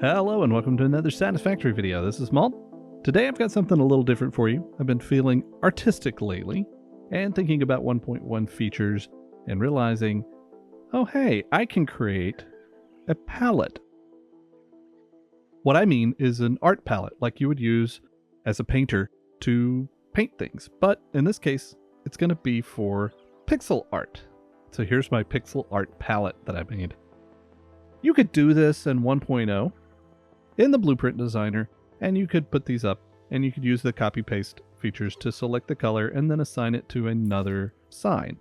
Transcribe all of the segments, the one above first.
Hello and welcome to another Satisfactory video. This is Malt. Today I've got something a little different for you. I've been feeling artistic lately and thinking about 1.1 features and realizing, oh hey, I can create a palette. What I mean is an art palette like you would use as a painter to paint things. But in this case, it's going to be for pixel art. So here's my pixel art palette that I made. You could do this in 1.0 in the Blueprint Designer, and you could put these up and you could use the copy paste features to select the color and then assign it to another sign.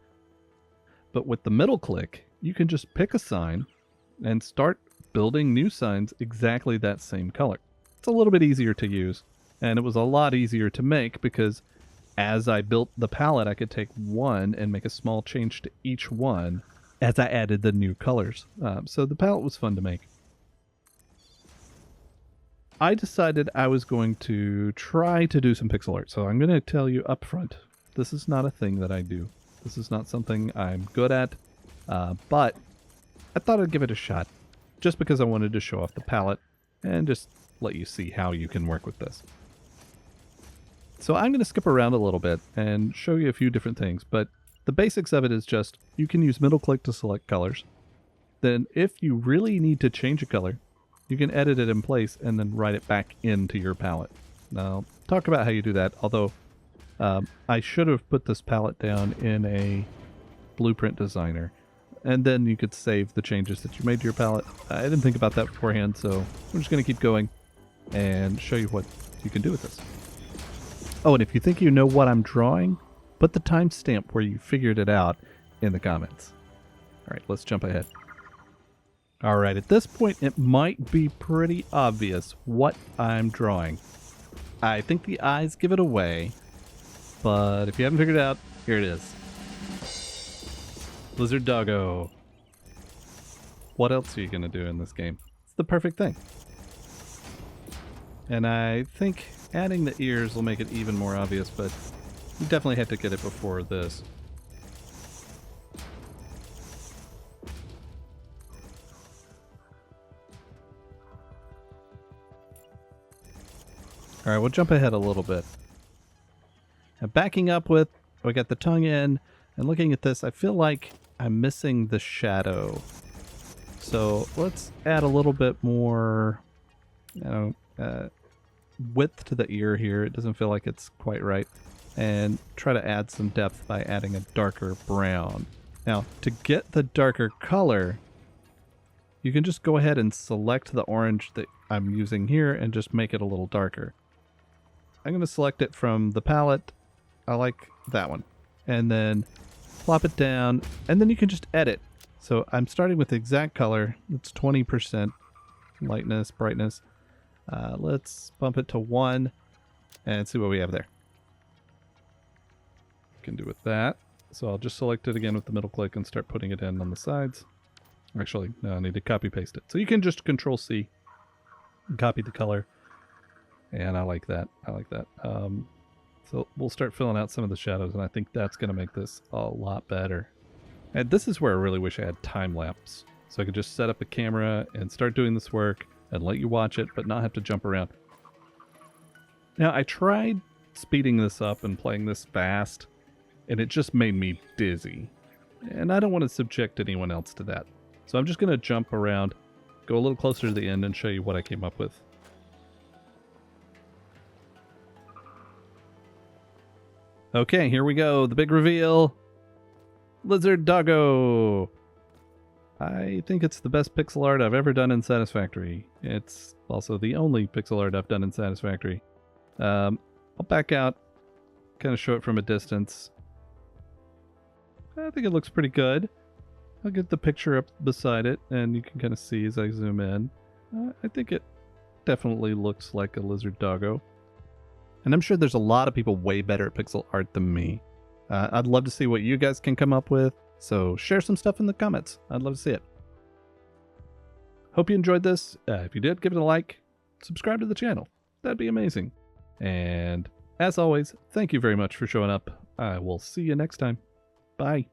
But with the middle click, you can just pick a sign and start building new signs exactly that same color. It's a little bit easier to use, and it was a lot easier to make because as I built the palette, I could take one and make a small change to each one as I added the new colors. So the palette was fun to make. I decided I was going to try to do some pixel art. So I'm going to tell you up front, this is not a thing that I do. This is not something I'm good at, but I thought I'd give it a shot just because I wanted to show off the palette and just let you see how you can work with this. So I'm going to skip around a little bit and show you a few different things, but the basics of it is just you can use middle click to select colors. Then if you really need to change a color, you can edit it in place and then write it back into your palette. Now, talk about how you do that, although I should have put this palette down in a Blueprint Designer, and then you could save the changes that you made to your palette. I didn't think about that beforehand, so I'm just going to keep going and show you what you can do with this. Oh, and if you think you know what I'm drawing, put the timestamp where you figured it out in the comments. All right, let's jump ahead. All right, at this point, it might be pretty obvious what I'm drawing. I think the eyes give it away, but if you haven't figured it out, here it is. Lizard Doggo. What else are you going to do in this game? It's the perfect thing. And I think adding the ears will make it even more obvious, but you definitely had to get it before this. All right, we'll jump ahead a little bit. Now backing up with, we got the tongue in, and looking at this, I feel like I'm missing the shadow. So let's add a little bit more, width to the ear here. It doesn't feel like it's quite right. And try to add some depth by adding a darker brown. Now, to get the darker color, you can just go ahead and select the orange that I'm using here and just make it a little darker. I'm going to select it from the palette. I like that one. And then plop it down, and then you can just edit. So I'm starting with the exact color. It's 20% lightness, brightness. Let's bump it to 1 and see what we have there. Can do with that. So I'll just select it again with the middle click and start putting it in on the sides. Actually, no, I need to copy paste it. So you can just Control C and copy the color. And I like that. I like that. So we'll start filling out some of the shadows, and I think that's going to make this a lot better. And this is where I really wish I had time lapse. So I could just set up a camera and start doing this work and let you watch it, but not have to jump around. Now, I tried speeding this up and playing this fast, and it just made me dizzy. And I don't want to subject anyone else to that. So I'm just going to jump around, go a little closer to the end, and show you what I came up with. Okay, here we go. The big reveal. Lizard Doggo. I think it's the best pixel art I've ever done in Satisfactory. It's also the only pixel art I've done in Satisfactory. I'll back out, kind of show it from a distance. I think it looks pretty good. I'll get the picture up beside it, and you can kind of see as I zoom in. I think it definitely looks like a Lizard Doggo. And I'm sure there's a lot of people way better at pixel art than me. I'd love to see what you guys can come up with, so share some stuff in the comments. I'd love to see it. Hope you enjoyed this. If you did, give it a like. Subscribe to the channel. That'd be amazing. And as always, thank you very much for showing up. I will see you next time. Bye.